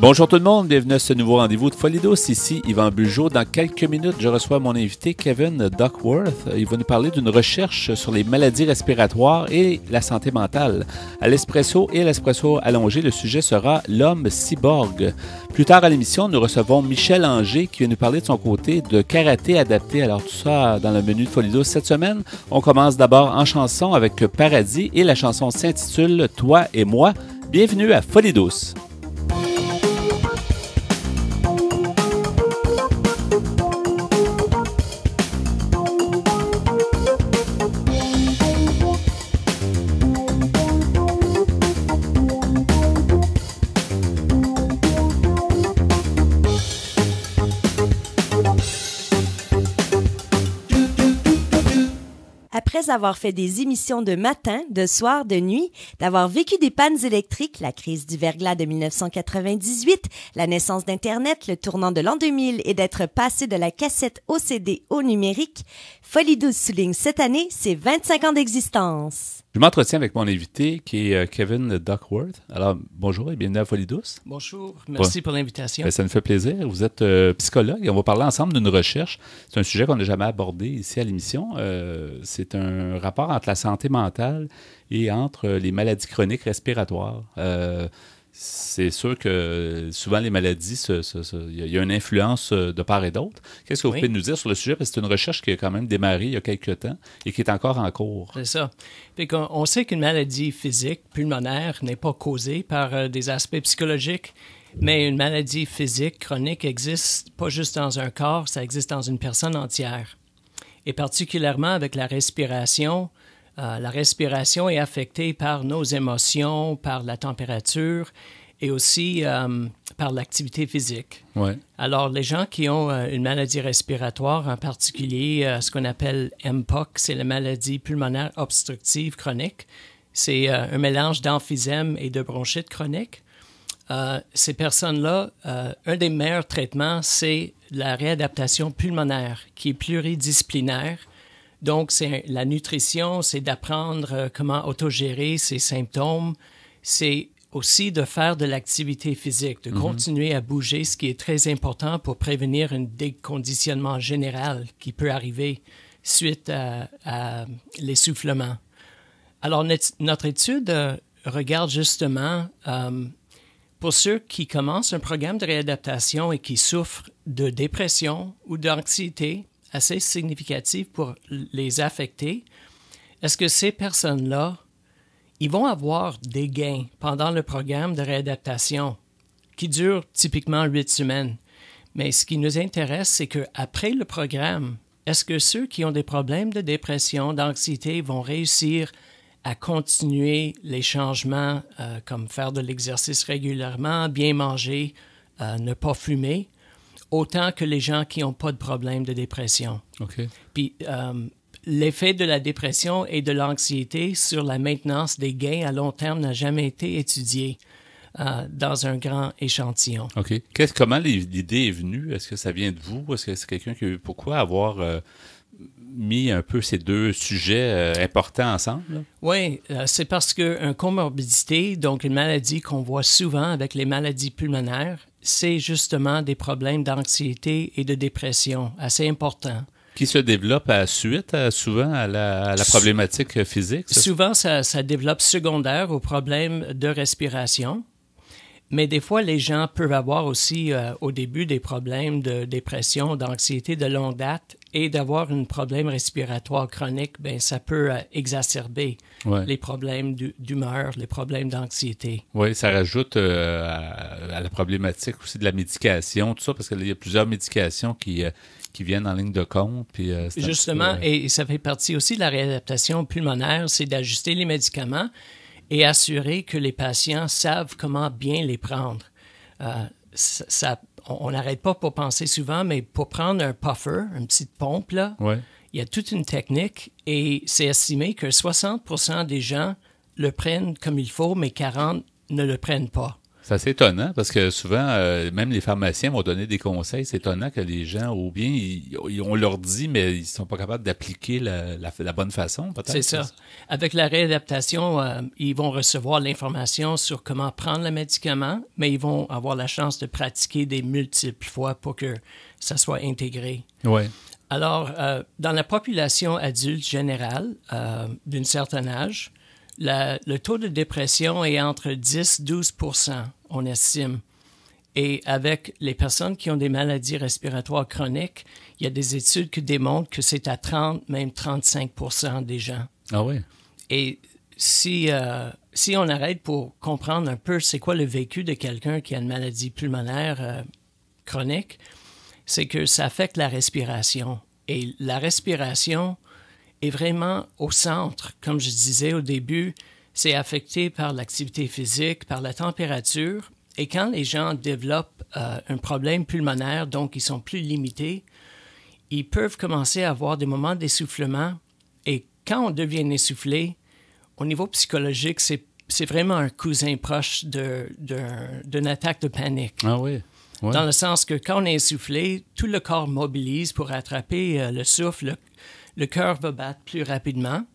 Bonjour tout le monde, bienvenue à ce nouveau rendez-vous de Folie douce. Ici Yvan Bugeaud. Dans quelques minutes, je reçois mon invité Kevin Duckworth. Il va nous parler d'une recherche sur les maladies respiratoires et la santé mentale. À l'espresso et à l'espresso allongé, le sujet sera l'homme cyborg. Plus tard à l'émission, nous recevons Michel Anger qui vient nous parler de son côté de karaté adapté. Alors tout ça dans le menu de Folie douce cette semaine. On commence d'abord en chanson avec Paradis et la chanson s'intitule « Toi et moi ». Bienvenue à Folie douce. Après avoir fait des émissions de matin, de soir, de nuit, d'avoir vécu des pannes électriques, la crise du verglas de 1998, la naissance d'Internet, le tournant de l'an 2000 et d'être passé de la cassette au CD au numérique, Folie douce souligne cette année ses 25 ans d'existence. Je m'entretiens avec mon invité qui est Kevin Duckworth. Alors, bonjour et bienvenue à Folie douce. Bonjour, merci pour l'invitation. Ça nous fait plaisir. Vous êtes psychologue et on va parler ensemble d'une recherche. C'est un sujet qu'on n'a jamais abordé ici à l'émission. C'est un rapport entre la santé mentale et entre les maladies chroniques respiratoires. C'est sûr que souvent les maladies, il y a une influence de part et d'autre. Qu'est-ce que vous pouvez nous dire sur le sujet? Parce que c'est une recherche qui a quand même démarré il y a quelques temps et qui est encore en cours. C'est ça. On sait qu'une maladie physique pulmonaire n'est pas causée par des aspects psychologiques, mais une maladie physique chronique existe pas juste dans un corps, ça existe dans une personne entière. Et particulièrement avec la respiration est affectée par nos émotions, par la température et aussi par l'activité physique. Ouais. Alors, les gens qui ont une maladie respiratoire, en particulier ce qu'on appelle MPOC, c'est la maladie pulmonaire obstructive chronique. C'est un mélange d'emphysème et de bronchite chronique. Ces personnes-là, un des meilleurs traitements, c'est la réadaptation pulmonaire, qui est pluridisciplinaire. Donc, c'est la nutrition, c'est d'apprendre comment autogérer ses symptômes. C'est aussi de faire de l'activité phisique, de continuer à bouger, ce qui est très important pour prévenir un déconditionnement général qui peut arriver suite à l'essoufflement. Alors, notre étude regarde justement, pour ceux qui commencent un programme de réadaptation et qui souffrent de dépression ou d'anxiété, assez significatif pour les affecter, est-ce que ces personnes-là, ils vont avoir des gains pendant le programme de réadaptation qui dure typiquement 8 semaines. Mais ce qui nous intéresse, c'est qu'après le programme, est-ce que ceux qui ont des problèmes de dépression, d'anxiété vont réussir à continuer les changements comme faire de l'exercice régulièrement, bien manger, ne pas fumer, autant que les gens qui n'ont pas de problème de dépression. OK. Puis, l'effet de la dépression et de l'anxiété sur la maintenance des gains à long terme n'a jamais été étudié dans un grand échantillon. OK. Comment l'idée est venue? Est-ce que ça vient de vous? Est-ce que c'est quelqu'un qui a eu... Pourquoi avoir mis un peu ces deux sujets importants ensemble? Oui, c'est parce qu'une comorbidité, donc une maladie qu'on voit souvent avec les maladies pulmonaires, c'est justement des problèmes d'anxiété et de dépression assez importants. Qui se développent souvent à la problématique physique? Souvent, ça développe secondaire aux problèmes de respiration. Mais des fois, les gens peuvent avoir aussi au début des problèmes de dépression, d'anxiété de longue date et d'avoir un problème respiratoire chronique, bien, ça peut exacerber les problèmes d'humeur, les problèmes d'anxiété. Oui, ça rajoute à la problématique aussi de la médication, tout ça, parce qu'il y a plusieurs médications qui viennent en ligne de compte. Puis, justement, et ça fait partie aussi de la réadaptation pulmonaire, c'est d'ajuster les médicaments et assurer que les patients savent comment bien les prendre. On n'arrête pas pour penser souvent, mais pour prendre un puffer, une petite pompe, là, il y a toute une technique et c'est estimé que 60% des gens le prennent comme il faut, mais 40% ne le prennent pas. C'est assez étonnant parce que souvent, même les pharmaciens vont donner des conseils. C'est étonnant que les gens, ou bien, on leur dit, mais ils sont pas capables d'appliquer la bonne façon, peut-être. C'est ça. Avec la réadaptation, ils vont recevoir l'information sur comment prendre le médicament, mais ils vont avoir la chance de pratiquer des multiples fois pour que ça soit intégré. Oui. Alors, dans la population adulte générale, d'un certain âge, le taux de dépression est entre 10-12 %, on estime. Et avec les personnes qui ont des maladies respiratoires chroniques, il y a des études qui démontrent que c'est à 30, même 35 % des gens. Ah oui. Et si on arrête pour comprendre un peu c'est quoi le vécu de quelqu'un qui a une maladie pulmonaire chronique, c'est que ça affecte la respiration. Et la respiration est vraiment au centre. Comme je disais au début, c'est affecté par l'activité physique, par la température. Et quand les gens développent un problème pulmonaire, donc ils sont plus limités, ils peuvent commencer à avoir des moments d'essoufflement. Et quand on devient essoufflé, au niveau psychologique, c'est vraiment un cousin proche d'une attaque de panique. Ah oui. Ouais. Dans le sens que quand on est essoufflé, tout le corps mobilise pour attraper le souffle. Le cœur va battre plus rapidement.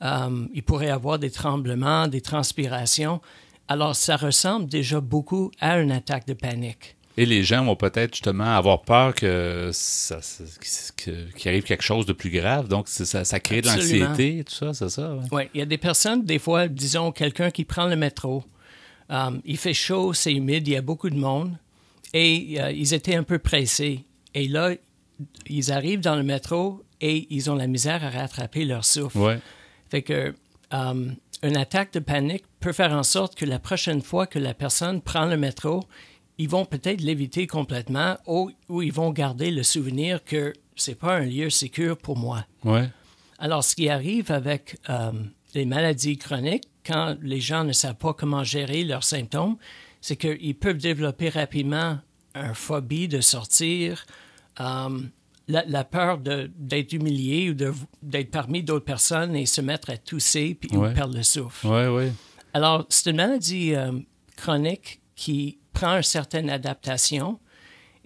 Il pourrait y avoir des tremblements, des transpirations. Alors, ça ressemble déjà beaucoup à une attaque de panique. Et les gens vont peut-être justement avoir peur qu'il arrive quelque chose de plus grave. Donc, ça crée de l'anxiété, tout ça, c'est ça? Oui, ouais, il y a des personnes, des fois, disons, quelqu'un qui prend le métro. Il fait chaud, c'est humide, il y a beaucoup de monde. Et ils étaient un peu pressés. Et là, ils arrivent dans le métro et ils ont la misère à rattraper leur souffle. Ouais. Fait que une attaque de panique peut faire en sorte que la prochaine fois que la personne prend le métro, ils vont peut-être l'éviter complètement ou ils vont garder le souvenir que c'est pas un lieu sécur pour moi. Ouais. Alors, ce qui arrive avec les maladies chroniques, quand les gens ne savent pas comment gérer leurs symptômes, c'est qu'ils peuvent développer rapidement une phobie de sortir, la peur d'être humilié ou d'être parmi d'autres personnes et se mettre à tousser ou perdre le souffle. Oui, oui. Alors, c'est une maladie chronique qui prend une certaine adaptation.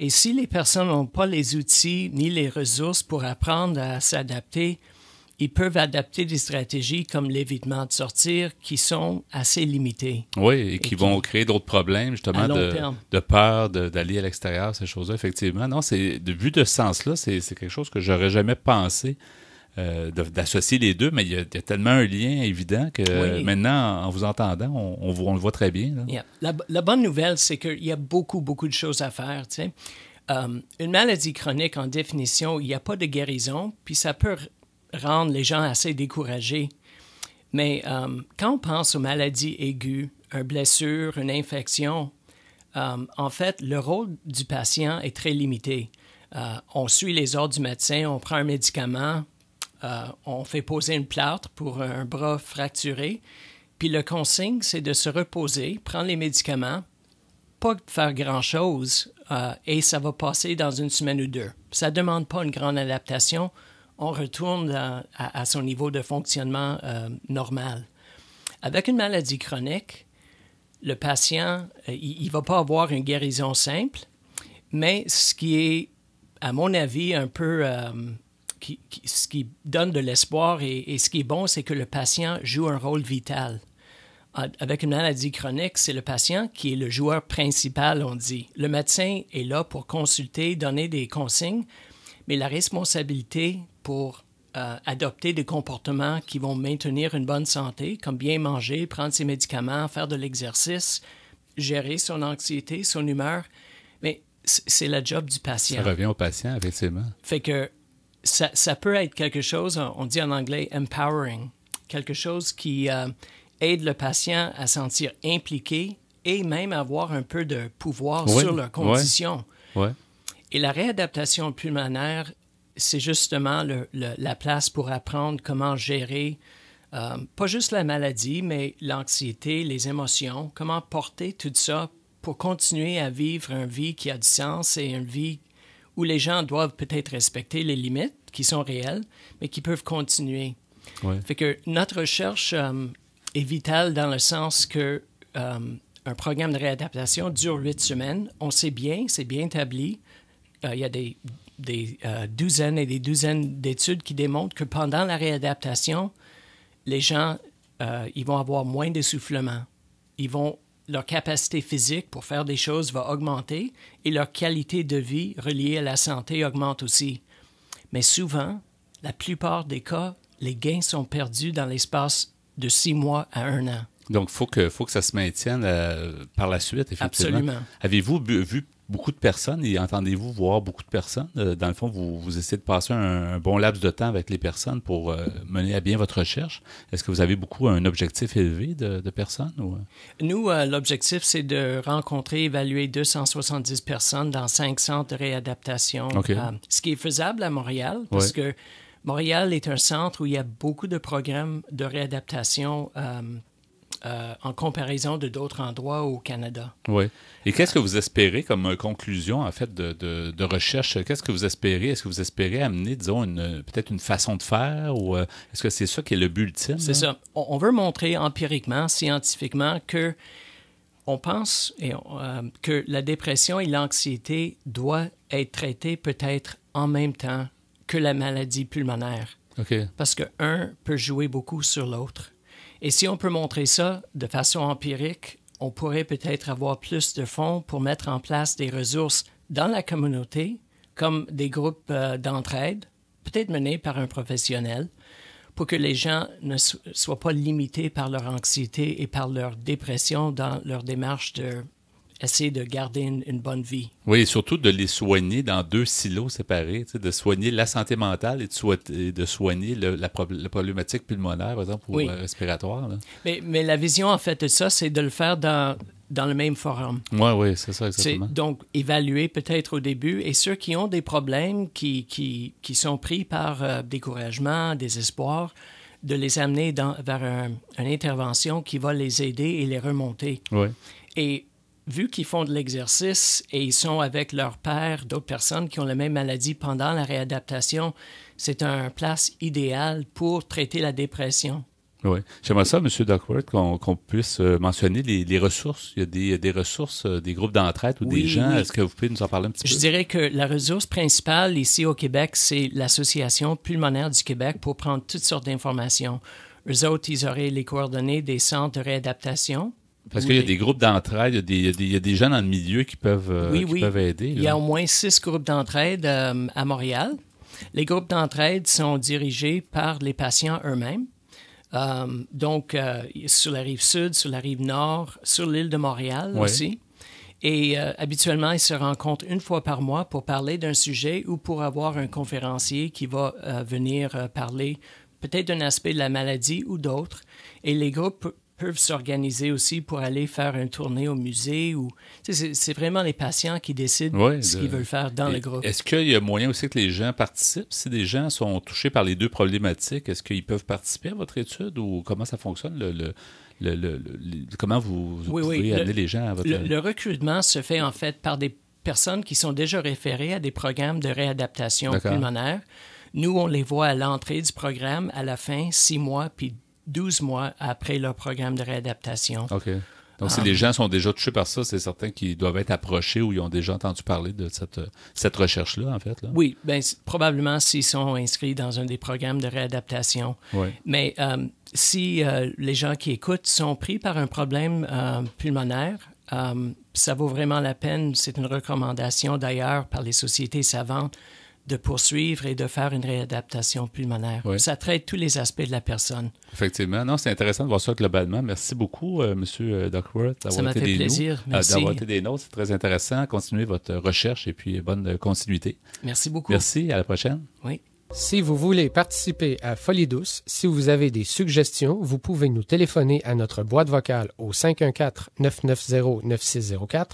Et si les personnes n'ont pas les outils ni les ressources pour apprendre à s'adapter, ils peuvent adapter des stratégies comme l'évitement de sortir qui sont assez limitées. Oui, et qui vont créer d'autres problèmes, justement, de peur d'aller à l'extérieur, ces choses-là, effectivement. Non, vu de ce sens-là, c'est quelque chose que j'aurais jamais pensé d'associer les deux, mais il y a tellement un lien évident que maintenant, en vous entendant, on le voit très bien. Là. Yeah. La bonne nouvelle, c'est qu'il y a beaucoup, beaucoup de choses à faire. Tu sais. Une maladie chronique, en définition, il n'y a pas de guérison, puis ça peut rendre les gens assez découragés. Mais quand on pense aux maladies aiguës, une blessure, une infection, en fait, le rôle du patient est très limité. On suit les ordres du médecin, on prend un médicament, on fait poser une plâtre pour un bras fracturé, puis le consigne, c'est de se reposer, prendre les médicaments, pas faire grand-chose, et ça va passer dans une semaine ou deux. Ça ne demande pas une grande adaptation. On retourne à son niveau de fonctionnement normal. Avec une maladie chronique, le patient, il ne va pas avoir une guérison simple, mais ce qui est, à mon avis, un peu ce qui donne de l'espoir et ce qui est bon, c'est que le patient joue un rôle vital. Avec une maladie chronique, c'est le patient qui est le joueur principal, on dit. Le médecin est là pour consulter, donner des consignes, mais la responsabilité pour adopter des comportements qui vont maintenir une bonne santé, comme bien manger, prendre ses médicaments, faire de l'exercice, gérer son anxiété, son humeur, mais c'est le job du patient. Ça revient au patient, effectivement. Fait que ça peut être quelque chose, on dit en anglais « empowering », quelque chose qui aide le patient à se sentir impliqué et même avoir un peu de pouvoir sur leurs conditions. Oui. Et la réadaptation pulmonaire, c'est justement la place pour apprendre comment gérer pas juste la maladie, mais l'anxiété, les émotions, comment porter tout ça pour continuer à vivre une vie qui a du sens et une vie où les gens doivent peut-être respecter les limites qui sont réelles, mais qui peuvent continuer. Ouais. Fait que notre recherche est vitale dans le sens que un programme de réadaptation dure 8 semaines. On sait bien, c'est bien établi. Il y a des douzaines et des douzaines d'études qui démontrent que pendant la réadaptation, les gens, ils vont avoir moins d'essoufflement. Leur capacité physique pour faire des choses va augmenter et leur qualité de vie reliée à la santé augmente aussi. Mais souvent, la plupart des cas, les gains sont perdus dans l'espace de 6 mois à 1 an. Donc, faut que ça se maintienne par la suite, effectivement. Absolument. Avez-vous vu beaucoup de personnes et entendez-vous voir beaucoup de personnes? Dans le fond, vous essayez de passer un bon laps de temps avec les personnes pour mener à bien votre recherche. Est-ce que vous avez un objectif élevé de personnes? Ou? Nous, l'objectif, c'est de rencontrer, évaluer 270 personnes dans 5 centres de réadaptation. Okay. Ce qui est faisable à Montréal, parce que Montréal est un centre où il y a beaucoup de programmes de réadaptation en comparaison de d'autres endroits au Canada. Oui. Et qu'est-ce que vous espérez comme conclusion, en fait, de recherche? Qu'est-ce que vous espérez? Est-ce que vous espérez amener, disons, peut-être une façon de faire? Ou est-ce que c'est ça qui est le but ultime? C'est ça. On veut montrer empiriquement, scientifiquement, que on pense que la dépression et l'anxiété doivent être traitées peut-être en même temps que la maladie pulmonaire. Okay. Parce que un peut jouer beaucoup sur l'autre. Et si on peut montrer ça de façon empirique, on pourrait peut-être avoir plus de fonds pour mettre en place des ressources dans la communauté, comme des groupes d'entraide, peut-être menés par un professionnel, pour que les gens ne soient pas limités par leur anxiété et par leur dépression dans leur démarche d'essayer de garder une bonne vie. Oui, et surtout de les soigner dans 2 silos séparés, de soigner la santé mentale et de soigner la problématique pulmonaire, par exemple, ou respiratoire. Là. Mais la vision, en fait, de ça, c'est de le faire dans le même forum. Oui, c'est ça, exactement. C'est donc évaluer peut-être au début, et ceux qui ont des problèmes, qui sont pris par découragement, désespoir, de les amener vers une intervention qui va les aider et les remonter. Oui. Et vu qu'ils font de l'exercice et ils sont avec leur père, d'autres personnes qui ont la même maladie pendant la réadaptation, c'est une place idéale pour traiter la dépression. Oui. J'aimerais ça, M. Duckworth, qu'on puisse mentionner les ressources. Il y a des ressources, des groupes d'entraide ou des gens. Oui. Est-ce que vous pouvez nous en parler un petit peu? Je dirais que la ressource principale ici au Québec, c'est l'Association pulmonaire du Québec pour prendre toutes sortes d'informations. Eux autres, ils auraient les coordonnées des centres de réadaptation. Parce qu'il y a des groupes d'entraide, il y a des gens dans le milieu qui peuvent aider. Il y a au moins 6 groupes d'entraide à Montréal. Les groupes d'entraide sont dirigés par les patients eux-mêmes. Donc, sur la rive sud, sur la rive nord, sur l'île de Montréal aussi. Et habituellement, ils se rencontrent 1 fois par mois pour parler d'un sujet ou pour avoir un conférencier qui va venir parler peut-être d'un aspect de la maladie ou d'autres. Et les groupes peuvent s'organiser aussi pour aller faire une tournée au musée. C'est vraiment les patients qui décident ce qu'ils veulent faire dans le groupe. Est-ce qu'il y a moyen aussi que les gens participent? Si des gens sont touchés par les 2 problématiques, est-ce qu'ils peuvent participer à votre étude ou comment ça fonctionne? Comment vous pouvez amener les gens à votre... Le recrutement se fait en fait par des personnes qui sont déjà référées à des programmes de réadaptation pulmonaire. Nous, on les voit à l'entrée du programme, à la fin, 6 mois, puis 12 mois après leur programme de réadaptation. OK. Donc, si les gens sont déjà touchés par ça, c'est certain qu'ils doivent être approchés ou ils ont déjà entendu parler de cette recherche-là, en fait. Là. Oui, bien, probablement s'ils sont inscrits dans un des programmes de réadaptation. Oui. Mais si les gens qui écoutent sont pris par un problème pulmonaire, ça vaut vraiment la peine. C'est une recommandation d'ailleurs par les sociétés savantes de poursuivre et de faire une réadaptation pulmonaire. Oui. Ça traite tous les aspects de la personne. Effectivement. Non, c'est intéressant de voir ça globalement. Merci beaucoup, M. Duckworth, ça m'a fait plaisir. Merci. D'avoir été des nôtres. C'est très intéressant. Continuez votre recherche et puis bonne continuité. Merci beaucoup. Merci. À la prochaine. Oui. Si vous voulez participer à Folie douce, si vous avez des suggestions, vous pouvez nous téléphoner à notre boîte vocale au 514-990-9604,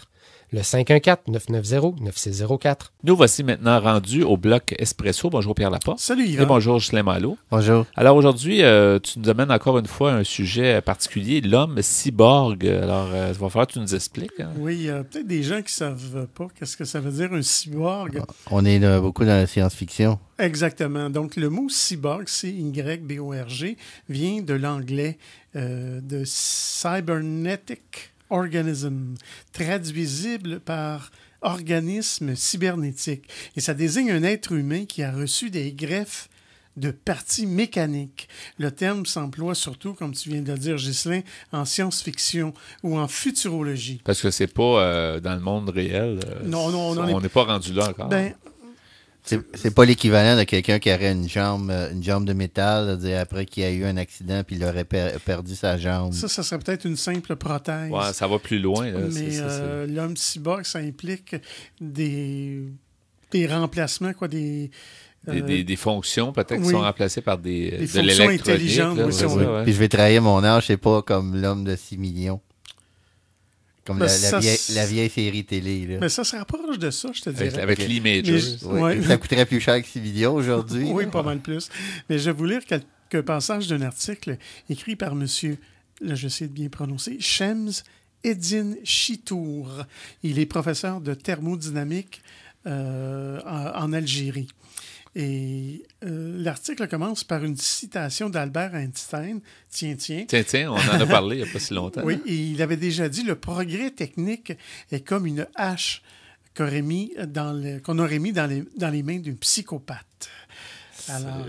le 514-990-9604. Nous voici maintenant rendus au bloc Espresso. Bonjour Pierre Laporte. Salut Yvan. Et bonjour Ghislain Malo. Bonjour. Alors aujourd'hui, tu nous amènes encore une fois un sujet particulier, l'homme cyborg. Alors, il va falloir que tu nous expliques. Hein? Oui, il y a peut-être des gens qui ne savent pas qu'est-ce que ça veut dire un cyborg. On est beaucoup dans la science-fiction. Exactement. Donc, le mot cyborg, C-Y-B-O-R-G, vient de l'anglais de cybernetic organism, traduisible par organisme cybernétique. Et ça désigne un être humain qui a reçu des greffes de parties mécaniques. Le terme s'emploie surtout, comme tu viens de le dire, Ghislain, en science-fiction ou en futurologie. Parce que c'est pas dans le monde réel. Non, on n'est pas rendu là encore. Ben, C'est pas l'équivalent de quelqu'un qui aurait une jambe de métal, après qu'il a eu un accident puis il aurait perdu sa jambe. ça serait peut-être une simple prothèse. Ouais, ça va plus loin. Là. Mais l'homme cyborg, ça implique des remplacements, des fonctions peut-être qui oui, sont remplacées par de fonctions l'électronique. intelligentes. Là, Oui, c'est ça, ouais. Puis je vais trahir mon âge, c'est pas comme l'homme de 6 millions. Comme Ben, la vieille série télé. Là. Mais ça se rapproche de ça, je te dirais. Avec Lee Majors. Ouais. Ça coûterait plus cher que 6 millions aujourd'hui. Oui, là. pas mal plus. Mais je vais vous lire quelques passages d'un article écrit par monsieur, là j'essaie de bien prononcer, Shems Eddin Chitour. Il est professeur de thermodynamique en Algérie. Et l'article commence par une citation d'Albert Einstein. Tiens. Tiens, on en a parlé il n'y a pas si longtemps. Oui, et il avait déjà dit « Le progrès technique est comme une hache qu'on aurait mis dans les mains d'un psychopathe. » Alors,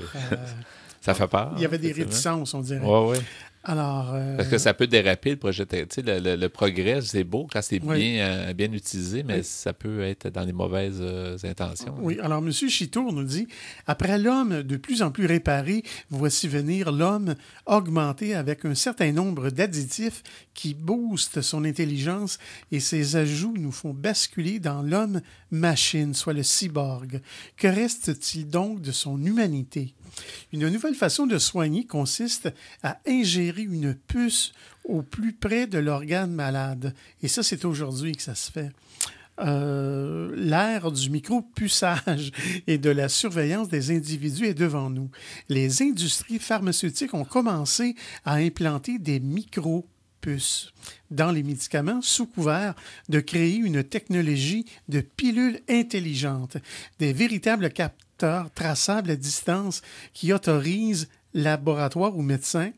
ça fait peur. il y avait des effectivement. réticences, on dirait. Oui. Alors, Parce que ça peut déraper le projet. Tu sais, le progrès, c'est beau quand c'est oui. bien utilisé, mais Oui. ça peut être dans les mauvaises intentions. oui, alors M. Chitour nous dit « Après l'homme de plus en plus réparé, voici venir l'homme augmenté avec un certain nombre d'additifs qui boostent son intelligence et ces ajouts nous font basculer dans l'homme-machine, soit le cyborg. Que reste-t-il donc de son humanité? Une nouvelle façon de soigner consiste à ingérer une puce au plus près de l'organe malade. Et ça, c'est aujourd'hui que ça se fait. L'ère du micro-puçage et de la surveillance des individus est devant nous. Les industries pharmaceutiques ont commencé à implanter des micro-puces dans les médicaments sous couvert de créer une technologie de pilules intelligentes, des véritables capteurs traçables à distance qui autorisent laboratoires ou médecins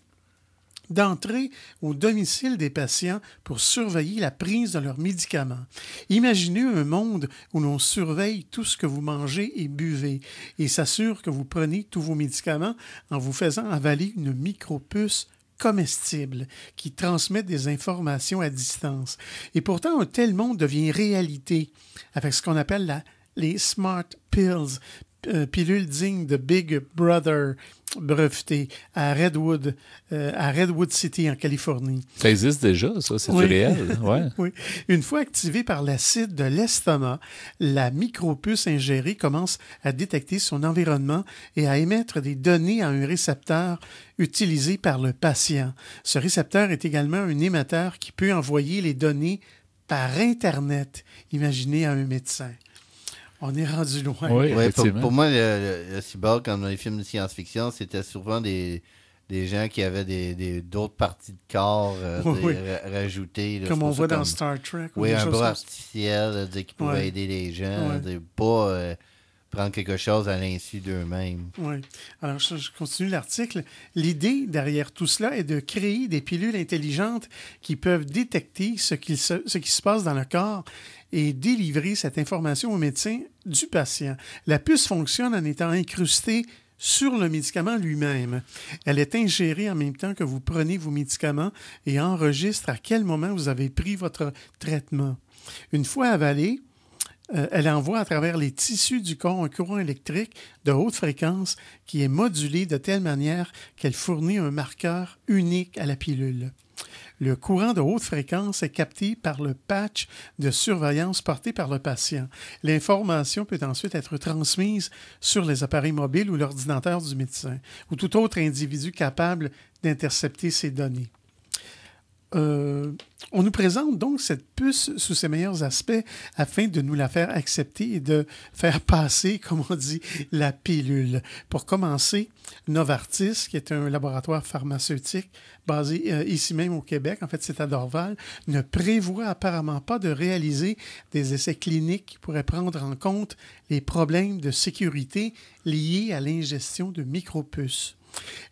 d'entrer au domicile des patients pour surveiller la prise de leurs médicaments. Imaginez un monde où l'on surveille tout ce que vous mangez et buvez et s'assure que vous prenez tous vos médicaments en vous faisant avaler une micropuce comestible qui transmet des informations à distance. Et pourtant, un tel monde devient réalité avec ce qu'on appelle les Smart Pills, pilules dignes de Big Brother brevetées à Redwood City, en Californie. Ça existe déjà, ça, c'est Oui. du réel. Ouais. Oui. Une fois activée par l'acide de l'estomac, la micropuce ingérée commence à détecter son environnement et à émettre des données à un récepteur utilisé par le patient. Ce récepteur est également un émetteur qui peut envoyer les données par Internet, imaginez à un médecin. On est rendu loin. Oui, Ouais, effectivement. pour moi, le cyborg, comme dans les films de science-fiction, c'était souvent des gens qui avaient d'autres parties de corps Oui. rajoutées. Là. Comme C'est on pour voit ça dans comme- Star Trek. ou Oui, des un choses bras comme ça. artificiel qui pouvait Ouais. aider les gens, Ouais. pas prendre quelque chose à l'insu d'eux-mêmes. Oui. Alors, je continue l'article. L'idée derrière tout cela est de créer des pilules intelligentes qui peuvent détecter ce qui se passe dans le corps et délivrer cette information au médecin du patient. La puce fonctionne en étant incrustée sur le médicament lui-même. Elle est ingérée en même temps que vous prenez vos médicaments et enregistre à quel moment vous avez pris votre traitement. Une fois avalée, elle envoie à travers les tissus du corps un courant électrique de haute fréquence qui est modulé de telle manière qu'elle fournit un marqueur unique à la pilule. Le courant de haute fréquence est capté par le patch de surveillance porté par le patient. L'information peut ensuite être transmise sur les appareils mobiles ou l'ordinateur du médecin ou tout autre individu capable d'intercepter ces données. On nous présente donc cette puce sous ses meilleurs aspects afin de nous la faire accepter et de faire passer, comme on dit, la pilule. Pour commencer, Novartis, qui est un laboratoire pharmaceutique basé ici même au Québec, en fait c'est à Dorval, ne prévoit apparemment pas de réaliser des essais cliniques qui pourraient prendre en compte les problèmes de sécurité liés à l'ingestion de micropuces.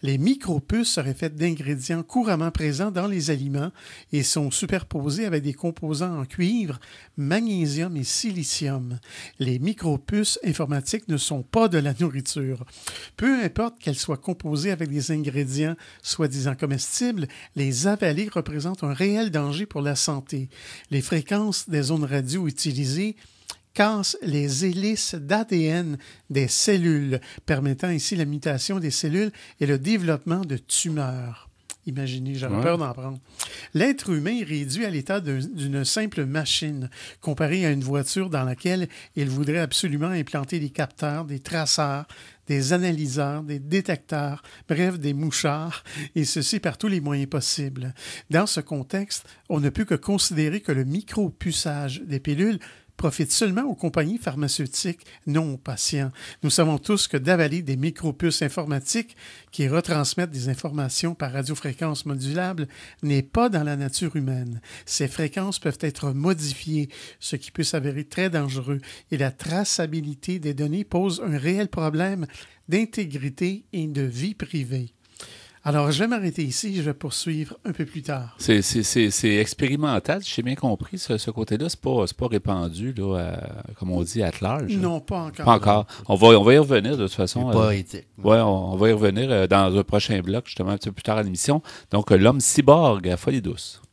Les micropuces seraient faites d'ingrédients couramment présents dans les aliments et sont superposés avec des composants en cuivre, magnésium et silicium. Les micropuces informatiques ne sont pas de la nourriture. Peu importe qu'elles soient composées avec des ingrédients soi-disant comestibles, les avaler représentent un réel danger pour la santé. Les fréquences des ondes radio utilisées cassent les hélices d'ADN des cellules, permettant ainsi la mutation des cellules et le développement de tumeurs. Imaginez, j'avais peur d'en prendre. L'être humain est réduit à l'état d'une simple machine, comparé à une voiture dans laquelle il voudrait absolument implanter des capteurs, des traceurs, des analyseurs, des détecteurs, bref, des mouchards, et ceci par tous les moyens possibles. Dans ce contexte, on ne peut que considérer que le micropuçage des pilules profite seulement aux compagnies pharmaceutiques, non aux patients. Nous savons tous que d'avaler des micropuces informatiques qui retransmettent des informations par radiofréquence modulable n'est pas dans la nature humaine. Ces fréquences peuvent être modifiées, ce qui peut s'avérer très dangereux, et la traçabilité des données pose un réel problème d'intégrité et de vie privée. Alors, je vais m'arrêter ici et je vais poursuivre un peu plus tard. C'est expérimental, si j'ai bien compris. Ce côté-là, c'est pas répandu, là, comme on dit, à large. Non, pas encore. Pas encore. On va y revenir, de toute façon. C'est pas éthique. Oui, on va y revenir dans un prochain bloc, justement, un petit peu plus tard à l'émission. Donc, l'homme cyborg à Folie douce.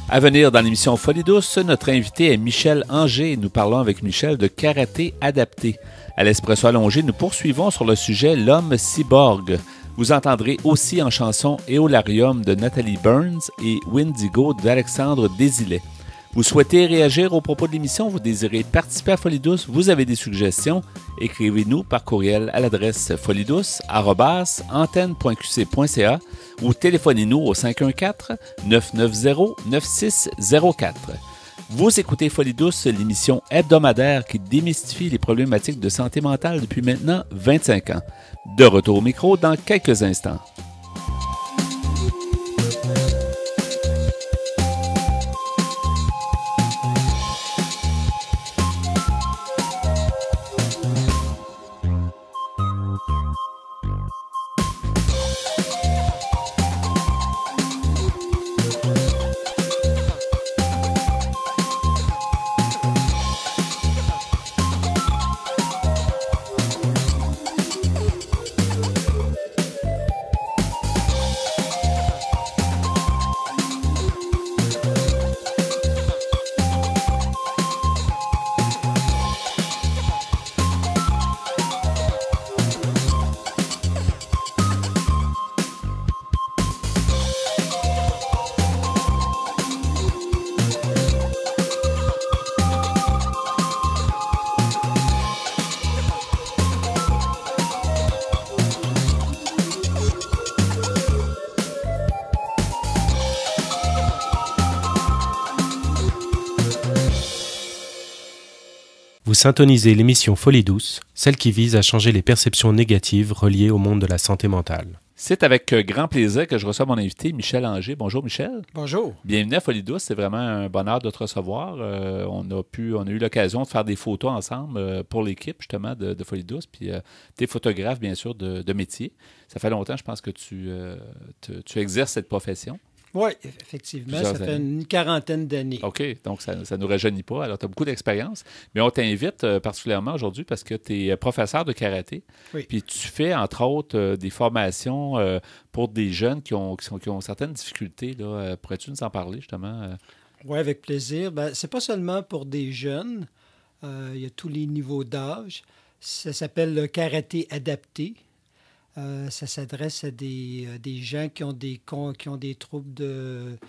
À venir dans l'émission Folie douce, notre invité est Michel Anger. Nous parlons avec Michel de karaté adapté. À l'Espresso allongé, nous poursuivons sur le sujet l'homme cyborg. Vous entendrez aussi en chanson Éolarium de Nathalie Burns et Windigo d'Alexandre Desilets. Vous souhaitez réagir aux propos de l'émission, vous désirez participer à Folie douce, vous avez des suggestions, écrivez-nous par courriel à l'adresse foliedouce@antenne.qc.ca ou téléphonez-nous au 514-990-9604. Vous écoutez Folie douce, l'émission hebdomadaire qui démystifie les problématiques de santé mentale depuis maintenant 25 ans. De retour au micro dans quelques instants. Vous syntonisez l'émission Folie douce, celle qui vise à changer les perceptions négatives reliées au monde de la santé mentale. C'est avec grand plaisir que je reçois mon invité, Michel Anger. Bonjour, Michel. Bonjour. Bienvenue à Folie douce. C'est vraiment un bonheur de te recevoir. On a eu l'occasion de faire des photos ensemble pour l'équipe, justement, de Folie douce. Puis, tu es photographe, bien sûr, de métier. Ça fait longtemps, je pense, que tu exerces cette profession. Oui, effectivement. Ça fait une quarantaine d'années. OK, donc ça ne nous rajeunit pas. Alors, tu as beaucoup d'expérience. Mais on t'invite particulièrement aujourd'hui parce que tu es professeur de karaté. Oui. Puis tu fais, entre autres, des formations pour des jeunes qui ont certaines difficultés. Là. Pourrais-tu nous en parler, justement? Oui, avec plaisir. C'est pas seulement pour des jeunes. Il y a tous les niveaux d'âge. Ça s'appelle le karaté adapté. Ça s'adresse à des gens qui ont des troubles de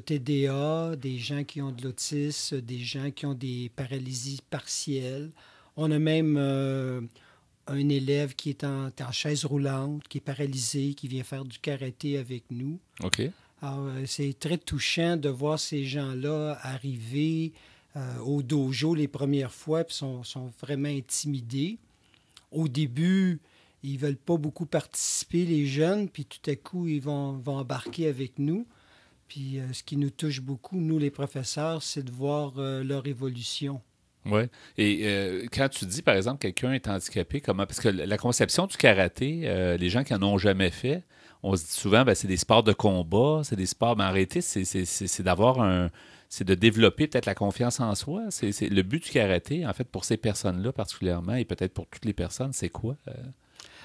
TDA, des gens qui ont de l'autisme, des gens qui ont des paralysies partielles. On a même un élève qui est en chaise roulante, qui est paralysé, qui vient faire du karaté avec nous. OK. Alors, c'est très touchant de voir ces gens-là arriver au dojo les premières fois et sont vraiment intimidés. Au début, ils ne veulent pas beaucoup participer, les jeunes, puis tout à coup, ils vont embarquer avec nous. Puis ce qui nous touche beaucoup, nous les professeurs, c'est de voir leur évolution. Oui. Et quand tu dis, par exemple, quelqu'un est handicapé, comment... Parce que la conception du karaté, les gens qui n'en ont jamais fait, on se dit souvent, ben, c'est des sports de combat, c'est des sports... Mais en réalité, c'est d'avoir un... C'est de développer peut-être la confiance en soi. C'est le but du karaté, en fait, pour ces personnes-là particulièrement, et peut-être pour toutes les personnes, c'est quoi?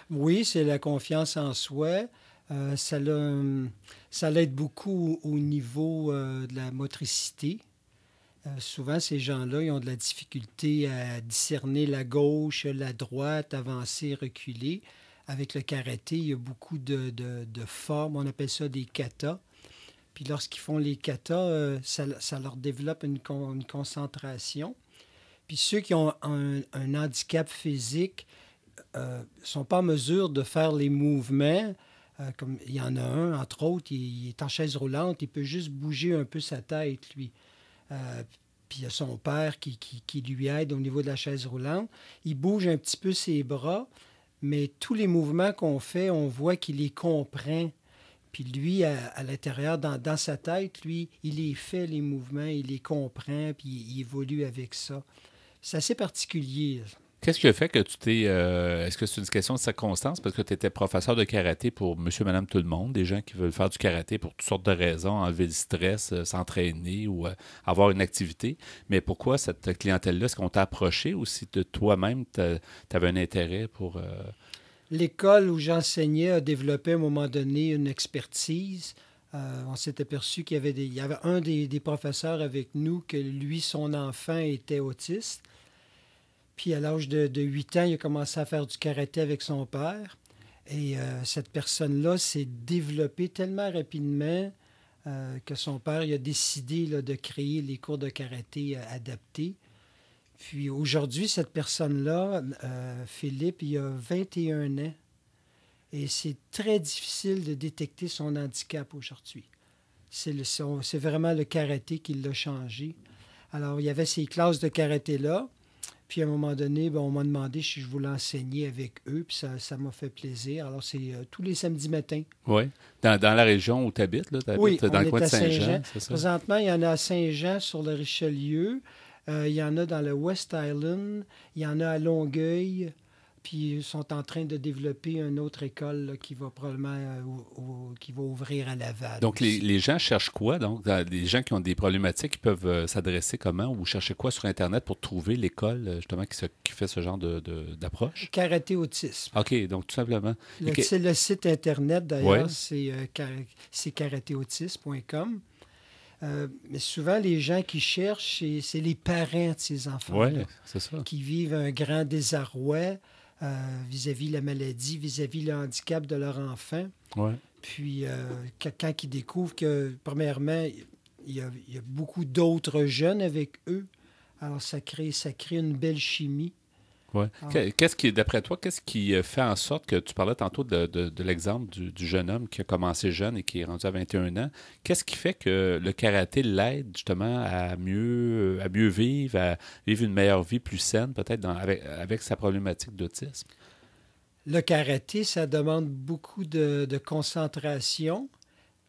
Oui, c'est la confiance en soi. Ça l'aide beaucoup au niveau de la motricité. Souvent, ces gens-là, ils ont de la difficulté à discerner la gauche, la droite, avancer, reculer. Avec le karaté, il y a beaucoup de formes. On appelle ça des katas. Puis lorsqu'ils font les katas, ça leur développe une concentration. Puis ceux qui ont un handicap physique ne sont pas en mesure de faire les mouvements. Comme il y en a un, entre autres, il est en chaise roulante, il peut juste bouger un peu sa tête, lui. Puis il y a son père qui lui aide au niveau de la chaise roulante. Il bouge un petit peu ses bras, mais tous les mouvements qu'on fait, on voit qu'il les comprend. Puis lui, à l'intérieur, dans sa tête, lui, il les fait, les mouvements, il les comprend, puis il évolue avec ça. C'est assez particulier. Qu'est-ce qui a fait que tu t'es... est-ce que c'est une question de circonstance? Parce que tu étais professeur de karaté pour monsieur, madame, tout le monde, des gens qui veulent faire du karaté pour toutes sortes de raisons, enlever le stress, s'entraîner ou avoir une activité. Mais pourquoi cette clientèle-là? Est-ce qu'on t'a approché ou si de toi-même, tu avais un intérêt pour... L'école où j'enseignais a développé à un moment donné une expertise. On s'est aperçu qu'il y avait un des professeurs avec nous que lui, son enfant était autiste. Puis à l'âge de 8 ans, il a commencé à faire du karaté avec son père. Et cette personne-là s'est développée tellement rapidement que son père il a décidé là, de créer les cours de karaté adaptés. Puis aujourd'hui, cette personne-là, Philippe, il a 21 ans. Et c'est très difficile de détecter son handicap aujourd'hui. C'est vraiment le karaté qui l'a changé. Alors, il y avait ces classes de karaté-là. Puis à un moment donné, on m'a demandé si je voulais enseigner avec eux, puis ça m'a fait plaisir. Alors c'est tous les samedis matins. Oui. Dans la région où tu habites, là? Oui, dans le coin de Saint-Jean, c'est ça? Présentement, il y en a à Saint-Jean, sur le Richelieu. Il y en a dans le West Island. Il y en a à Longueuil. Puis ils sont en train de développer une autre école là, qui va probablement qui va ouvrir à Laval. Donc, les gens cherchent quoi? Donc, les gens qui ont des problématiques, ils peuvent s'adresser comment ou chercher quoi sur Internet pour trouver l'école, justement, qui fait ce genre d'approche? Karaté Autisme. OK, donc tout simplement. C'est le site Internet, d'ailleurs, ouais. c'est karatéautisme.com. Mais souvent, les gens qui cherchent, c'est les parents de ces enfants-là c'est ça. Qui vivent un grand désarroi vis-à-vis la maladie, vis-à-vis le handicap de leur enfant. Ouais. Puis, quand ils découvrent que, premièrement, il y a beaucoup d'autres jeunes avec eux, alors ça crée une belle chimie. Ouais. D'après toi, qu'est-ce qui fait en sorte que tu parlais tantôt de l'exemple du jeune homme qui a commencé jeune et qui est rendu à 21 ans? Qu'est-ce qui fait que le karaté l'aide justement à mieux vivre, à vivre une meilleure vie plus saine, peut-être avec sa problématique d'autisme? Le karaté, ça demande beaucoup de concentration.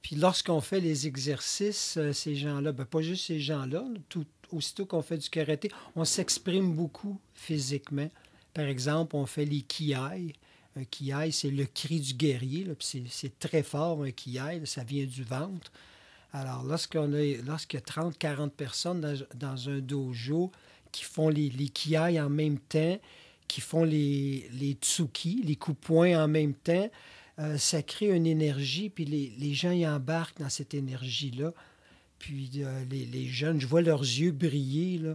Puis lorsqu'on fait les exercices, ces gens-là, pas juste ces gens-là, aussitôt qu'on fait du karaté, on s'exprime beaucoup physiquement. Par exemple, on fait les kiai. Un kiai, c'est le cri du guerrier. Là, puis c'est très fort, un kiai. Là, ça vient du ventre. Alors, lorsqu'il y a 30, 40 personnes dans un dojo qui font les kiai en même temps, qui font les tsuki, les coups-poings en même temps, ça crée une énergie, puis les gens y embarquent dans cette énergie-là. Puis les jeunes, je vois leurs yeux briller, là.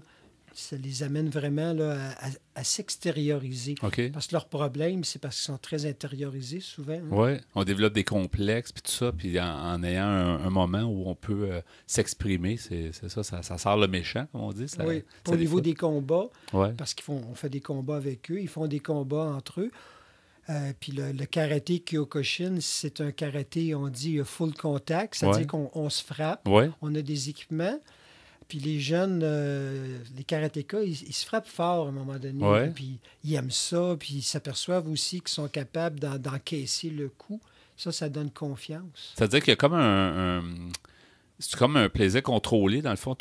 Ça les amène vraiment là, à s'extérioriser. Okay. Parce que leur problème, c'est parce qu'ils sont très intériorisés souvent. Hein? Oui, on développe des complexes, puis tout ça, puis en ayant un moment où on peut s'exprimer, c'est ça sort le méchant, comme on dit. Oui, au niveau des combats, parce on fait des combats avec eux, ils font des combats entre eux. Puis le karaté Kyokushin, c'est un karaté, on dit full contact, c'est-à-dire qu'on se frappe, on a des équipements. Puis les jeunes, les karatékas, ils se frappent fort à un moment donné. Puis ils aiment ça, puis ils s'aperçoivent aussi qu'ils sont capables d'encaisser le coup. Ça donne confiance. C'est-à-dire qu'il y a comme C'est comme un plaisir contrôlé. Dans le fond,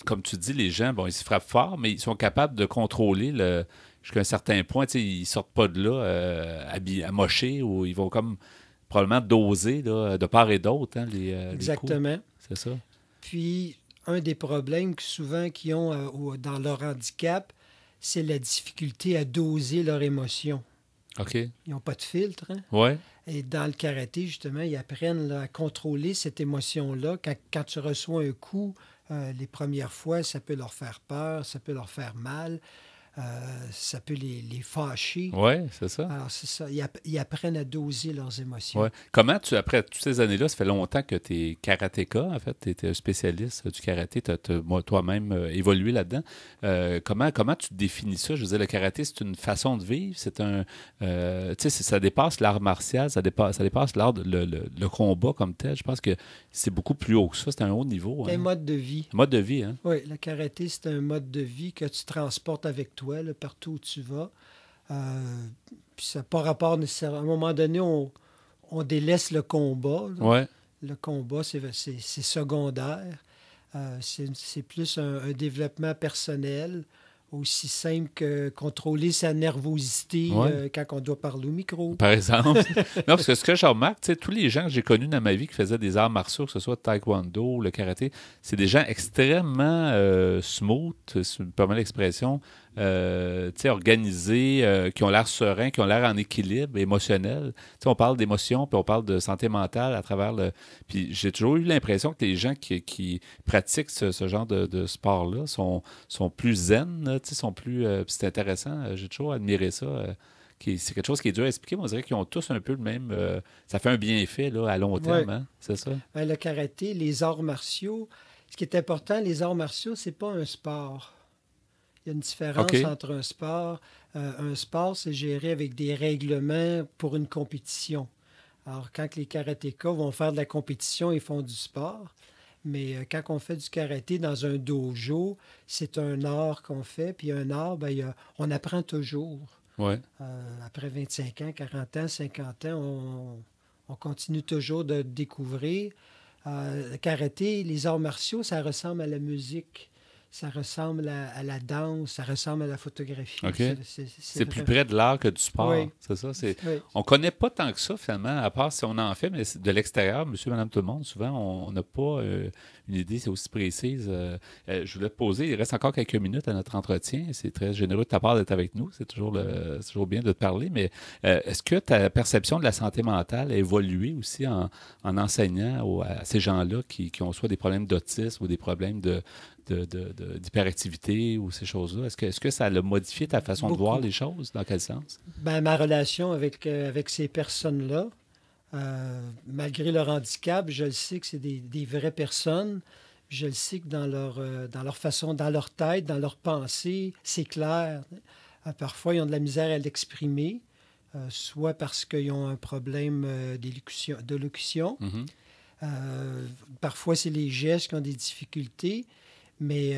comme tu dis, les gens, bon, ils se frappent fort, mais ils sont capables de contrôler jusqu'à un certain point. Tu sais, ils sortent pas de là amochés ou ils vont comme probablement doser là, de part et d'autre les Exactement. coups. C'est ça. Puis, un des problèmes souvent qu'ils ont dans leur handicap, c'est la difficulté à doser leurs émotions. OK. Ils n'ont pas de filtre. Hein? Ouais. Et dans le karaté, justement, ils apprennent là, à contrôler cette émotion-là. Quand tu reçois un coup, les premières fois, ça peut leur faire peur, ça peut leur faire mal. Ça peut les fâcher. Oui, c'est ça. Alors, c'est ça. Ils apprennent à doser leurs émotions. Ouais. Comment après toutes ces années-là, ça fait longtemps que tu es karatéka, en fait, tu étais un spécialiste du karaté, tu as toi-même évolué là-dedans. Comment tu définis ça? Je veux dire, le karaté, c'est une façon de vivre, c'est un... tu sais, ça dépasse l'art martial, ça dépasse l'art, le combat comme tel. Je pense que c'est beaucoup plus haut que ça, c'est un haut niveau. C'est un mode de vie. Mode de vie, hein? Oui, le karaté, c'est un mode de vie que tu transportes avec toi, là, partout où tu vas. Puis ça n'a pas rapport nécessairement. À un moment donné, on délaisse le combat. Ouais. Le combat, c'est secondaire. C'est plus un développement personnel, aussi simple que contrôler sa nervosité quand on doit parler au micro. Par exemple. Non, parce que ce que je remarque, tu sais, tous les gens que j'ai connus dans ma vie qui faisaient des arts martiaux, que ce soit le taekwondo, le karaté, c'est des gens extrêmement smooth, si je me permets l'expression, organisés, qui ont l'air sereins, qui ont l'air en équilibre émotionnel. T'sais, on parle d'émotion, puis on parle de santé mentale à travers le... Puis j'ai toujours eu l'impression que les gens qui pratiquent ce genre de sport-là sont plus zen, sont plus... c'est intéressant, j'ai toujours admiré ça. C'est quelque chose qui est dur à expliquer, mais on dirait qu'ils ont tous un peu le même... ça fait un bienfait là, à long terme, hein? C'est ça? Ben, le karaté, les arts martiaux, ce qui est important, les arts martiaux, c'est pas un sport. Il y a une différence entre un sport. Un sport, c'est géré avec des règlements pour une compétition. Alors, quand les karatékas vont faire de la compétition, ils font du sport. Mais quand on fait du karaté dans un dojo, c'est un art qu'on fait. Puis un art, on apprend toujours. Ouais. Après 25 ans, 40 ans, 50 ans, on continue toujours de découvrir. Le karaté, les arts martiaux, ça ressemble à la musique. Ça ressemble à la danse, ça ressemble à la photographie. Okay. C'est plus près de l'art que du sport, oui. C'est ça? Oui. On ne connaît pas tant que ça, finalement, à part si on en fait, mais de l'extérieur, monsieur, madame, tout le monde, souvent, on n'a pas une idée aussi précise. Je voulais te poser, il reste encore quelques minutes à notre entretien. C'est très généreux de ta part d'être avec nous. C'est toujours bien de te parler, mais est-ce que ta perception de la santé mentale a évolué aussi en enseignant à ces gens-là qui ont soit des problèmes d'autisme ou des problèmes d'hyperactivité ou ces choses-là? Est-ce que ça a modifié ta façon de voir les choses? Dans quel sens? Ben, ma relation avec ces personnes-là, malgré leur handicap, je le sais que c'est des vraies personnes. Je le sais que dans leur façon, dans leur tête, dans leur pensée, c'est clair. Parfois, ils ont de la misère à l'exprimer, soit parce qu'ils ont un problème d'élocution. Mm-hmm. Parfois, c'est les gestes qui ont des difficultés. Mais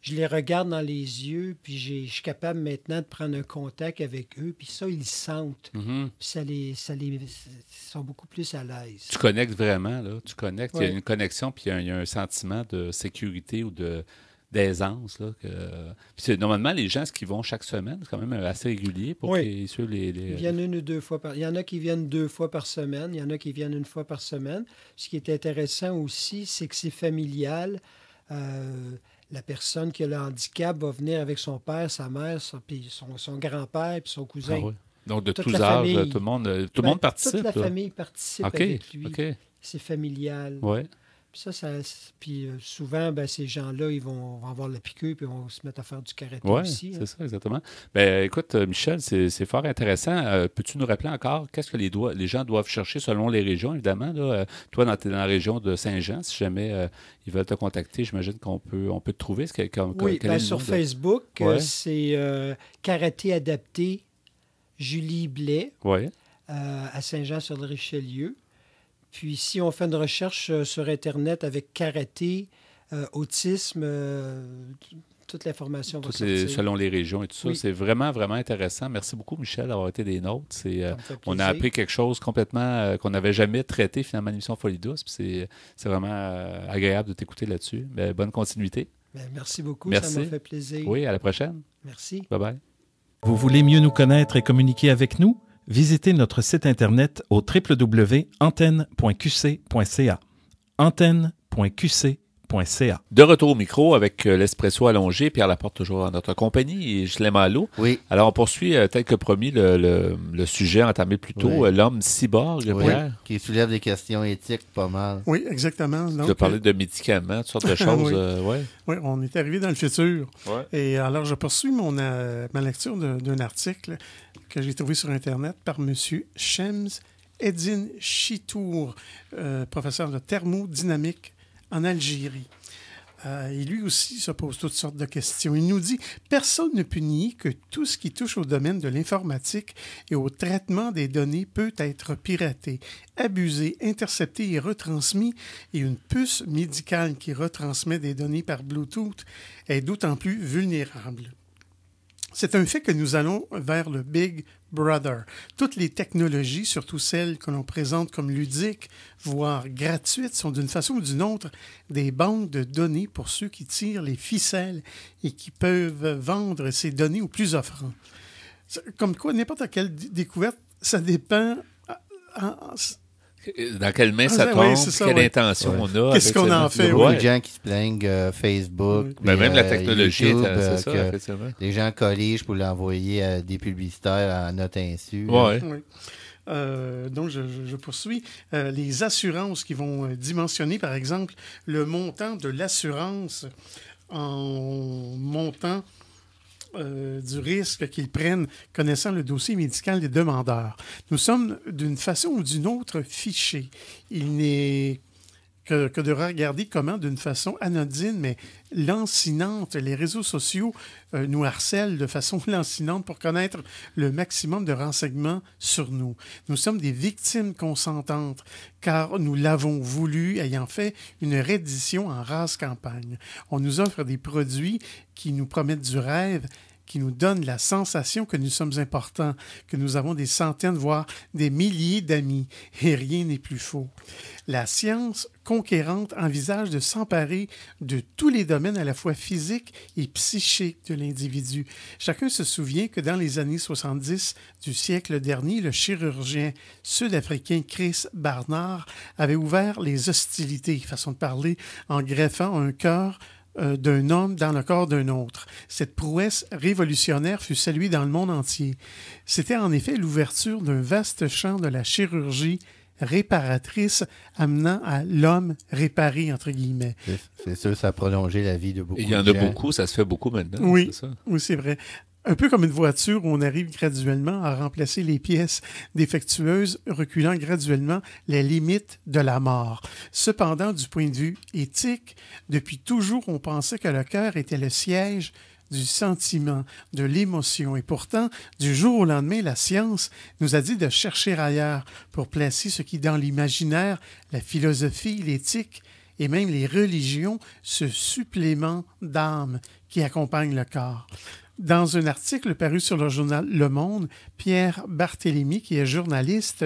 je les regarde dans les yeux, puis je suis capable maintenant de prendre un contact avec eux, puis ça, ils le sentent. Mm-hmm. Puis ils sont beaucoup plus à l'aise. Tu connectes vraiment, là. Tu connectes. Oui. Il y a une connexion, puis il y a un sentiment de sécurité ou d'aisance. Là, Puis normalement, les gens, ce qu'ils vont chaque semaine, c'est quand même assez régulier pour qu'ils suivent les... Ils viennent 1 ou 2 fois par... Il y en a qui viennent 2 fois par semaine, il y en a qui viennent 1 fois par semaine. Ce qui est intéressant aussi, c'est que c'est familial. La personne qui a le handicap va venir avec son père, sa mère, puis son grand-père, puis son cousin. Ah oui. Donc, de toute tous âges, tout le monde participe. Toute la là. famille participe avec lui. OK. C'est familial. Ouais. Puis souvent, ces gens-là, ils vont avoir la piqûre puis ils vont se mettre à faire du karaté aussi. C'est ça, exactement. Ben, écoute, Michel, c'est fort intéressant. Peux-tu nous rappeler encore qu'est-ce que les gens doivent chercher selon les régions, évidemment? Là, toi, dans la région de Saint-Jean, si jamais ils veulent te contacter, j'imagine qu'on peut te trouver. Sur Facebook, c'est Karaté Adapté Julie Blais à Saint-Jean-sur-le-Richelieu. Puis, si on fait une recherche sur Internet avec karaté, autisme, toute l'information va selon les régions et tout ça. Oui. C'est vraiment, vraiment intéressant. Merci beaucoup, Michel, d'avoir été des nôtres. Ça me fait On a plaisir. appris quelque chose complètement qu'on n'avait jamais traité, finalement, à l'émission Folie douce. Puis c'est vraiment agréable de t'écouter là-dessus. Ben, bonne continuité. Ben, merci beaucoup, Merci. ça m'a fait plaisir. Oui, à la prochaine. Merci. Bye-bye. Vous voulez mieux nous connaître et communiquer avec nous? Visitez notre site Internet au www.antenne.qc.ca. antenne.qc.ca. De retour au micro avec l'Espresso allongé. Pierre Laporte toujours en notre compagnie et Ghislain Malo. Oui. Alors, on poursuit, tel que promis, le sujet entamé plus tôt, Oui. l'homme cyborg, Oui, Pierre. qui soulève des questions éthiques pas mal. Oui, exactement. Tu Donc, as parlé de médicaments, toutes sortes de choses. Oui. Ouais. oui, on est arrivé dans le futur. Ouais. Et alors, je poursuis ma lecture d'un article que j'ai trouvé sur Internet par M. Shems Eddin Chitour, professeur de thermodynamique en Algérie. Et lui aussi se pose toutes sortes de questions. Il nous dit « Personne ne peut nier que tout ce qui touche au domaine de l'informatique et au traitement des données peut être piraté, abusé, intercepté et retransmis, et une puce médicale qui retransmet des données par Bluetooth est d'autant plus vulnérable. » C'est un fait que nous allons vers le Big Brother. Toutes les technologies, surtout celles que l'on présente comme ludiques, voire gratuites, sont d'une façon ou d'une autre des banques de données pour ceux qui tirent les ficelles et qui peuvent vendre ces données aux plus offrants. Comme quoi, n'importe quelle découverte, ça dépend... Dans quelle main ça tombe, oui, c'est ça, quelle oui. intention on a. Qu'est-ce qu'on en Il y fait? a beaucoup Ouais. de gens qui se plaignent Facebook. Oui. Ben, puis, même la technologie, YouTube, c'est ça, que effectivement. les gens colligent pour l'envoyer à des publicitaires à notre insu. Ouais. Oui. Donc, je poursuis. Les assurances qui vont dimensionner, par exemple, le montant de l'assurance en montant du risque qu'ils prennent connaissant le dossier médical des demandeurs. Nous sommes, d'une façon ou d'une autre, fichés. Il n'est que de regarder comment, d'une façon anodine, mais lancinante, les réseaux sociaux nous harcèlent de façon lancinante pour connaître le maximum de renseignements sur nous. Nous sommes des victimes consentantes, car nous l'avons voulu, ayant fait une reddition en rase campagne. On nous offre des produits qui nous promettent du rêve, qui nous donne la sensation que nous sommes importants, que nous avons des centaines, voire des milliers d'amis, et rien n'est plus faux. La science conquérante envisage de s'emparer de tous les domaines à la fois physiques et psychiques de l'individu. Chacun se souvient que dans les années 70 du siècle dernier, le chirurgien sud-africain Chris Barnard avait ouvert les hostilités, façon de parler, en greffant un cœur d'un homme dans le corps d'un autre. Cette prouesse révolutionnaire fut saluée dans le monde entier. C'était en effet l'ouverture d'un vaste champ de la chirurgie réparatrice amenant à l'homme réparé, entre guillemets. C'est sûr, ça a prolongé la vie de beaucoup de gens. Il y en a beaucoup, ça se fait beaucoup maintenant. Oui, c'est ça? oui, c'est vrai. Un peu comme une voiture où on arrive graduellement à remplacer les pièces défectueuses, reculant graduellement les limites de la mort. Cependant, du point de vue éthique, depuis toujours, on pensait que le cœur était le siège du sentiment, de l'émotion. Et pourtant, du jour au lendemain, la science nous a dit de chercher ailleurs pour placer ce qui, dans l'imaginaire, la philosophie, l'éthique et même les religions, ce supplément d'âme qui accompagne le corps. Dans un article paru sur le journal Le Monde, Pierre Barthélemy, qui est journaliste,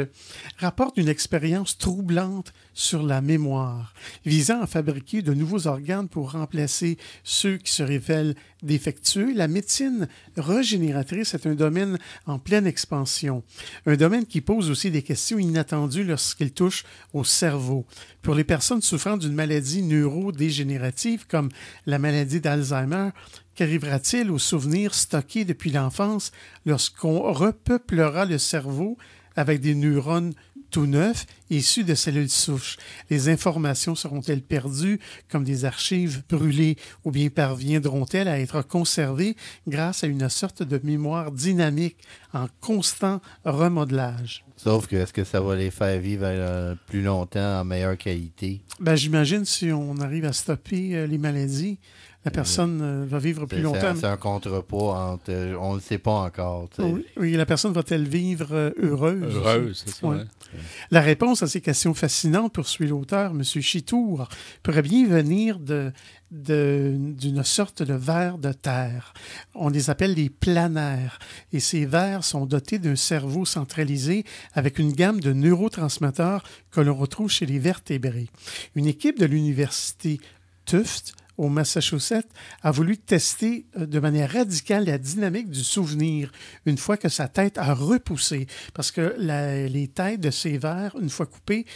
rapporte une expérience troublante sur la mémoire, visant à fabriquer de nouveaux organes pour remplacer ceux qui se révèlent défectueux. La médecine régénératrice est un domaine en pleine expansion, un domaine qui pose aussi des questions inattendues lorsqu'il touche au cerveau. Pour les personnes souffrant d'une maladie neurodégénérative comme la maladie d'Alzheimer, qu'arrivera-t-il aux souvenirs stockés depuis l'enfance lorsqu'on repeuplera le cerveau avec des neurones tout neufs issus de cellules souches? Les informations seront-elles perdues comme des archives brûlées ou bien parviendront-elles à être conservées grâce à une sorte de mémoire dynamique en constant remodelage? Sauf que est-ce que ça va les faire vivre plus longtemps en meilleure qualité? Ben, j'imagine si on arrive à stopper les maladies, la personne va vivre plus longtemps. C'est un contrepoids entre... on ne le sait pas encore. Oui, la personne va-t-elle vivre heureuse? Heureuse, c'est ça. Ouais. Ouais. La réponse à ces questions fascinantes, poursuit l'auteur, M. Chitour, pourrait bien venir d'une sorte de vers de terre. On les appelle les planaires. Et ces vers sont dotés d'un cerveau centralisé avec une gamme de neurotransmetteurs que l'on retrouve chez les vertébrés. Une équipe de l'université Tufts au Massachusetts, a voulu tester de manière radicale la dynamique du souvenir une fois que sa tête a repoussé. Parce que les têtes de ces vers, une fois coupées,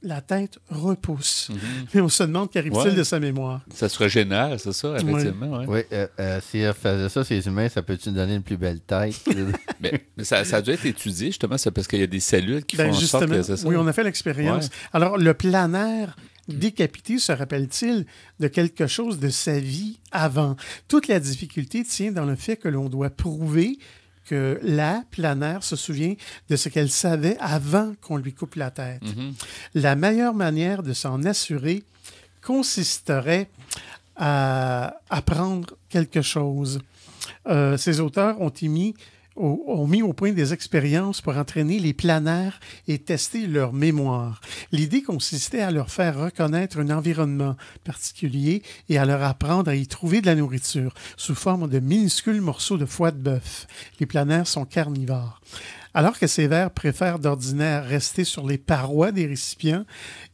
la tête repousse. Mais on se demande qu'arrive-t-il de sa mémoire. Ça se régénère, c'est ça, effectivement. Oui, si elle faisait ça, ces humains, ça peut-tu nous donner une plus belle tête? mais ça a dû être étudié, justement, c'est parce qu'il y a des cellules qui font en sorte que c'est ça. Oui, on a fait l'expérience. Ouais. Alors, le planaire décapité se rappelle-t-il de quelque chose de sa vie avant? Toute la difficulté tient dans le fait que l'on doit prouver que la planaire se souvient de ce qu'elle savait avant qu'on lui coupe la tête. La meilleure manière de s'en assurer consisterait à apprendre quelque chose. Ces auteurs ont mis au point des expériences pour entraîner les planaires et tester leur mémoire. L'idée consistait à leur faire reconnaître un environnement particulier et à leur apprendre à y trouver de la nourriture sous forme de minuscules morceaux de foie de bœuf. Les planaires sont carnivores. Alors que ces vers préfèrent d'ordinaire rester sur les parois des récipients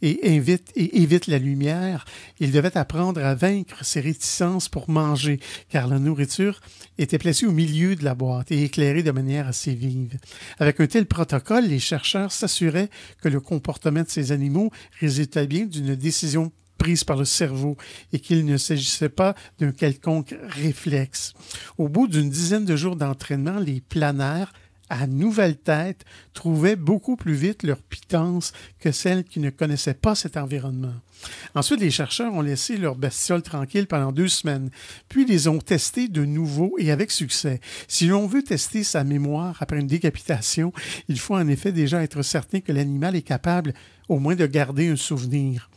et évitent la lumière, ils devaient apprendre à vaincre ces réticences pour manger, car la nourriture était placée au milieu de la boîte et éclairée de manière assez vive. Avec un tel protocole, les chercheurs s'assuraient que le comportement de ces animaux résultait bien d'une décision prise par le cerveau et qu'il ne s'agissait pas d'un quelconque réflexe. Au bout d'une dizaine de jours d'entraînement, les planaires à nouvelle tête trouvaient beaucoup plus vite leur pitance que celles qui ne connaissaient pas cet environnement. Ensuite, les chercheurs ont laissé leur bestiole tranquille pendant 2 semaines, puis les ont testés de nouveau et avec succès. Si l'on veut tester sa mémoire après une décapitation, il faut en effet déjà être certain que l'animal est capable au moins de garder un souvenir.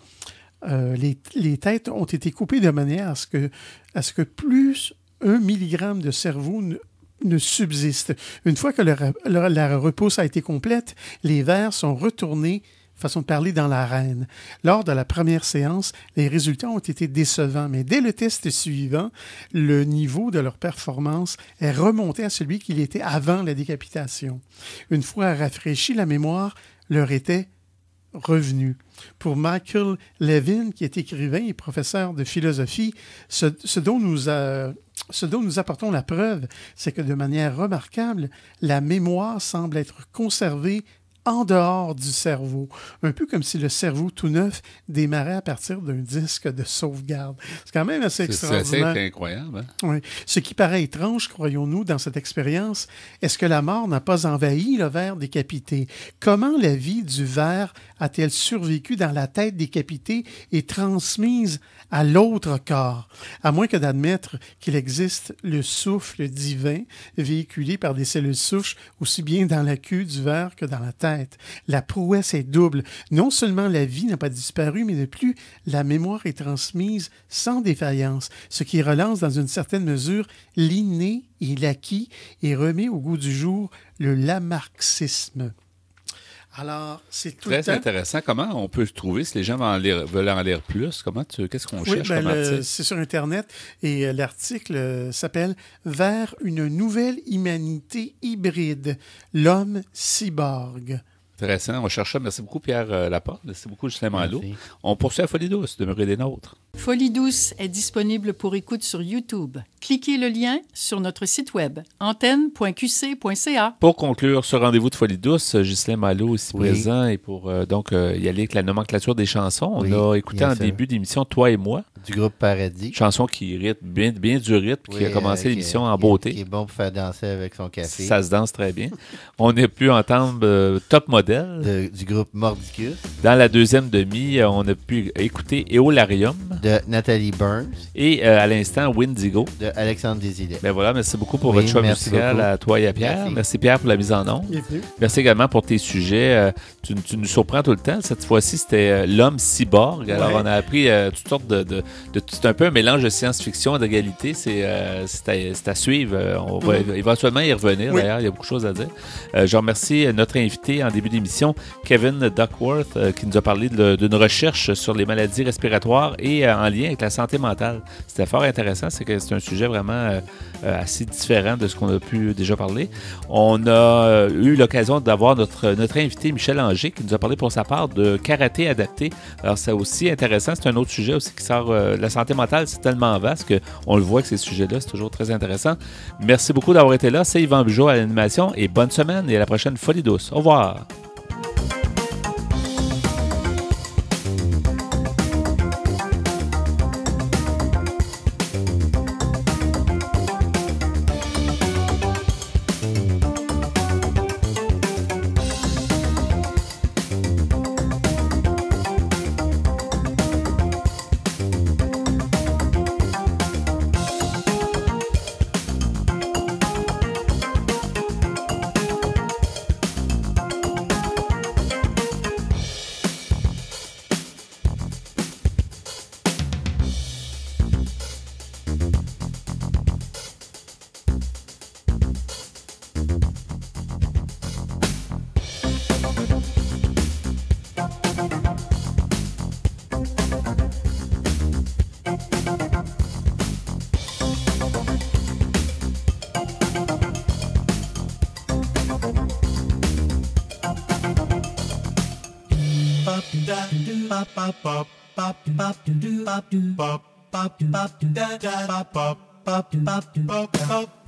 Les têtes ont été coupées de manière à ce que plus 1 milligramme de cerveau ne subsiste. Une fois que la repousse a été complète, les vers sont retournés, façon de parler, dans l'arène. Lors de la première séance, les résultats ont été décevants, mais dès le test suivant, le niveau de leur performance est remonté à celui qu'il était avant la décapitation. Une fois rafraîchie, la mémoire leur était revenue. Pour Michael Levin, qui est écrivain et professeur de philosophie, ce dont nous apportons la preuve, c'est que de manière remarquable, la mémoire semble être conservée en dehors du cerveau, un peu comme si le cerveau tout neuf démarrait à partir d'un disque de sauvegarde. C'est quand même assez extraordinaire. C'est incroyable. Hein? Oui. Ce qui paraît étrange, croyons-nous, dans cette expérience, est-ce que la mort n'a pas envahi le ver décapité? Comment la vie du ver a-t-elle survécu dans la tête décapitée et transmise à l'autre corps? À moins que d'admettre qu'il existe le souffle divin véhiculé par des cellules souches aussi bien dans la queue du ver que dans la tête. La prouesse est double. Non seulement la vie n'a pas disparu, mais de plus, la mémoire est transmise sans défaillance, ce qui relance dans une certaine mesure l'inné et l'acquis et remet au goût du jour le lamarxisme. Alors, c'est tout très intéressant. Comment on peut le trouver si les gens veulent en lire plus? Qu'est-ce qu'on cherche comme article? C'est sur Internet et l'article s'appelle « Vers une nouvelle humanité hybride, l'homme cyborg ». Intéressant. On cherche ça. Merci beaucoup, Pierre Laporte. Merci beaucoup, Ghislain Malo. On poursuit à Folie douce. Demeurez des nôtres. Folie douce est disponible pour écoute sur YouTube. Cliquez le lien sur notre site web antenne.qc.ca. Pour conclure ce rendez-vous de Folie douce, Ghislain Malo ici présent et pour donc y aller avec la nomenclature des chansons. On a écouté en début d'émission Toi et moi. Du groupe Paradis. Chanson qui rythme bien du rythme, qui a commencé l'émission en beauté. Qui est bon pour faire danser avec son café. Ça se danse très bien. On a pu entendre Top Model. Du groupe Mordicus. Dans la deuxième demi, on a pu écouter Eolarium. De Nathalie Burns. Et à l'instant, Windigo. De Alexandre Desilets. Ben voilà, merci beaucoup pour votre choix musical beaucoup. À toi et à Pierre. Merci Pierre pour la mise en onde. Merci également pour tes sujets. Tu nous surprends tout le temps. Cette fois-ci, c'était l'homme cyborg. Alors, on a appris toutes sortes de c'est un peu un mélange de science-fiction et de réalité. C'est à suivre. On va éventuellement y revenir, d'ailleurs. Il y a beaucoup de choses à dire. Je remercie notre invité en début d'émission, Kevin Duckworth, qui nous a parlé d'une recherche sur les maladies respiratoires et en lien avec la santé mentale. C'était fort intéressant. C'est un sujet vraiment assez différent de ce qu'on a pu déjà parler. On a eu l'occasion d'avoir notre invité, Michel Anger, qui nous a parlé pour sa part de karaté adapté. Alors, c'est aussi intéressant. C'est un autre sujet aussi qui sort. La santé mentale, c'est tellement vaste qu'on le voit que ces sujets-là, c'est toujours très intéressant. Merci beaucoup d'avoir été là. C'est Yvan Bugeaud à l'animation et bonne semaine et à la prochaine Folie douce. Au revoir. Bop